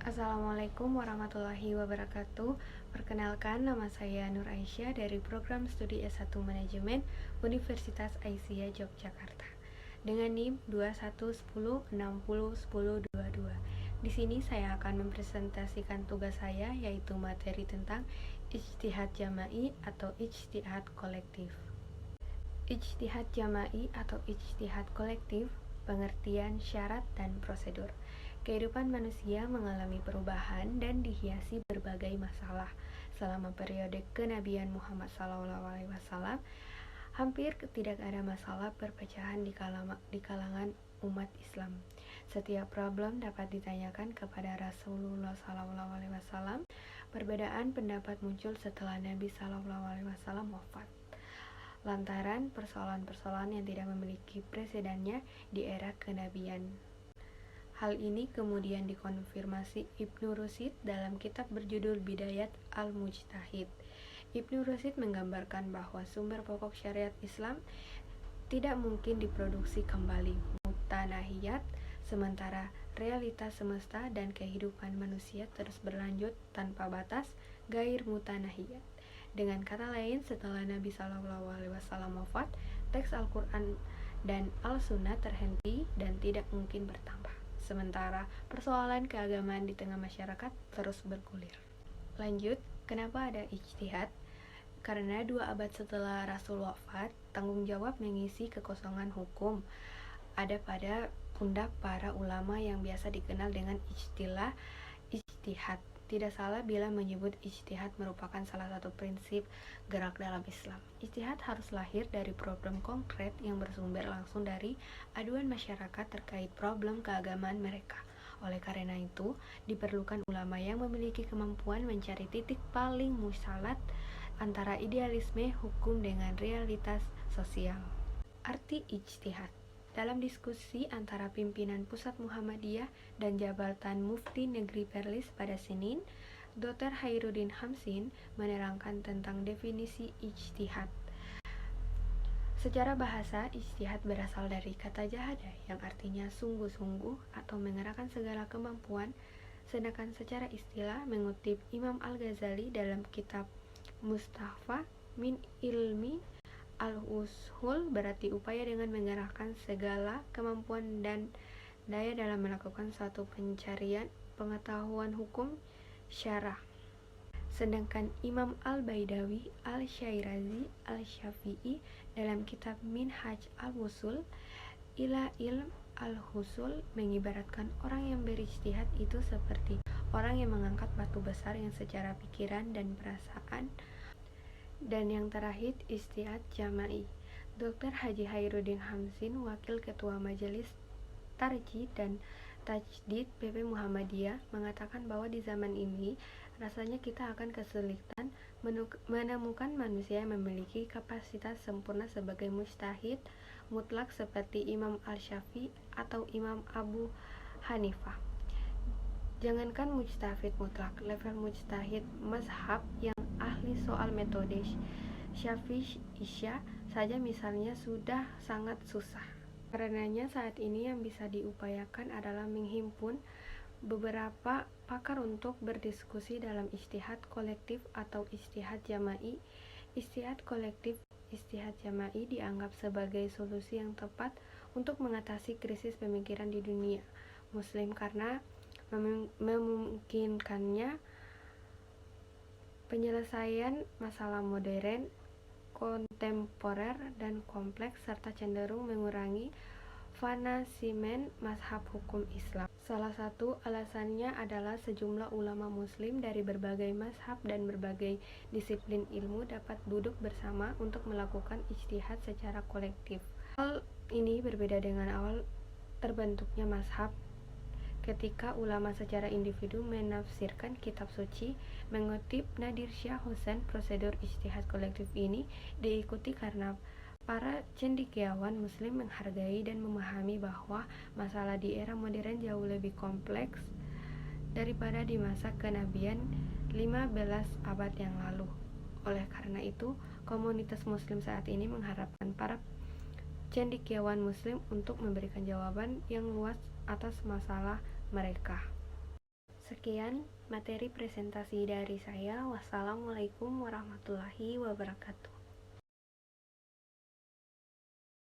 Assalamualaikum warahmatullahi wabarakatuh. Perkenalkan, nama saya Nur Aisyah dari program studi S1 Manajemen Universitas Aisyah Yogyakarta dengan NIM 2110601022. Di sini saya akan mempresentasikan tugas saya, yaitu materi tentang ijtihad jama'i atau ijtihad kolektif. Ijtihad jama'i atau ijtihad kolektif, pengertian, syarat, dan prosedur. Kehidupan manusia mengalami perubahan dan dihiasi berbagai masalah. Selama periode kenabian Muhammad SAW, hampir tidak ada masalah perpecahan di kalangan umat Islam. Setiap problem dapat ditanyakan kepada Rasulullah SAW. Perbedaan pendapat muncul setelah Nabi SAW wafat, lantaran persoalan-persoalan yang tidak memiliki presidennya di era kenabian. Hal ini kemudian dikonfirmasi Ibnu Rushd dalam kitab berjudul Bidayat al-Mujtahid. Ibnu Rushd menggambarkan bahwa sumber pokok syariat Islam tidak mungkin diproduksi kembali, mutanahiyat, sementara realitas semesta dan kehidupan manusia terus berlanjut tanpa batas, gair mutanahiyat. Dengan kata lain, setelah Nabi SAW wafat, teks Al-Quran dan Al-Sunnah terhenti dan tidak mungkin bertambah. Sementara persoalan keagamaan di tengah masyarakat terus bergulir. Lanjut, kenapa ada ijtihad? Karena 2 abad setelah Rasul wafat, tanggung jawab mengisi kekosongan hukum ada pada pundak para ulama yang biasa dikenal dengan istilah ijtihad. Tidak salah bila menyebut ijtihad merupakan salah satu prinsip gerak dalam Islam. Ijtihad harus lahir dari problem konkret yang bersumber langsung dari aduan masyarakat terkait problem keagamaan mereka. Oleh karena itu, diperlukan ulama yang memiliki kemampuan mencari titik paling musalat antara idealisme hukum dengan realitas sosial. Arti ijtihad. Dalam diskusi antara pimpinan Pusat Muhammadiyah dan Jabatan Mufti Negeri Perlis pada Senin, Dr. Khairuddin Hamsin menerangkan tentang definisi ijtihad. Secara bahasa, ijtihad berasal dari kata jahada yang artinya sungguh-sungguh atau mengerahkan segala kemampuan, sedangkan secara istilah mengutip Imam Al-Ghazali dalam kitab Mustafa min Ilmi Al-Ushul berarti upaya dengan mengerahkan segala kemampuan dan daya dalam melakukan suatu pencarian pengetahuan hukum syarah. Sedangkan Imam Al-Baidawi Al-Syairazi Al-Syafi'i dalam kitab Minhaj Al-Wusul ila Ilm Al-Husul mengibaratkan orang yang berijtihad itu seperti orang yang mengangkat batu besar yang secara pikiran dan perasaan. Dan yang terakhir, ijtihad jama'i. Dr. Haji Khairuddin Hamsin, Wakil Ketua Majelis Tarjih dan Tajdid PP Muhammadiyah, mengatakan bahwa di zaman ini rasanya kita akan kesulitan menemukan manusia yang memiliki kapasitas sempurna sebagai mujtahid mutlak seperti Imam Al-Syafi'i atau Imam Abu Hanifah. Jangankan mujtahid mutlak, level mujtahid mazhab yang ahli soal metode Syafi'iyah saja misalnya sudah sangat susah. Karenanya saat ini yang bisa diupayakan adalah menghimpun beberapa pakar untuk berdiskusi dalam ijtihad kolektif atau ijtihad jama'i. Ijtihad kolektif, ijtihad jama'i dianggap sebagai solusi yang tepat untuk mengatasi krisis pemikiran di dunia Muslim karena memungkinkannya penyelesaian masalah modern, kontemporer, dan kompleks serta cenderung mengurangi fanasimen mazhab hukum Islam. Salah satu alasannya adalah sejumlah ulama muslim dari berbagai mazhab dan berbagai disiplin ilmu dapat duduk bersama untuk melakukan ijtihad secara kolektif. Hal ini berbeda dengan awal terbentuknya mazhab ketika ulama secara individu menafsirkan kitab suci. Mengutip Nadir Shah Hussain, prosedur ijtihad kolektif ini diikuti karena para cendekiawan muslim menghargai dan memahami bahwa masalah di era modern jauh lebih kompleks daripada di masa kenabian 15 abad yang lalu. Oleh karena itu, komunitas muslim saat ini mengharapkan para cendekiawan muslim untuk memberikan jawaban yang luas atas masalah mereka. Sekian materi presentasi dari saya. Wassalamualaikum warahmatullahi wabarakatuh.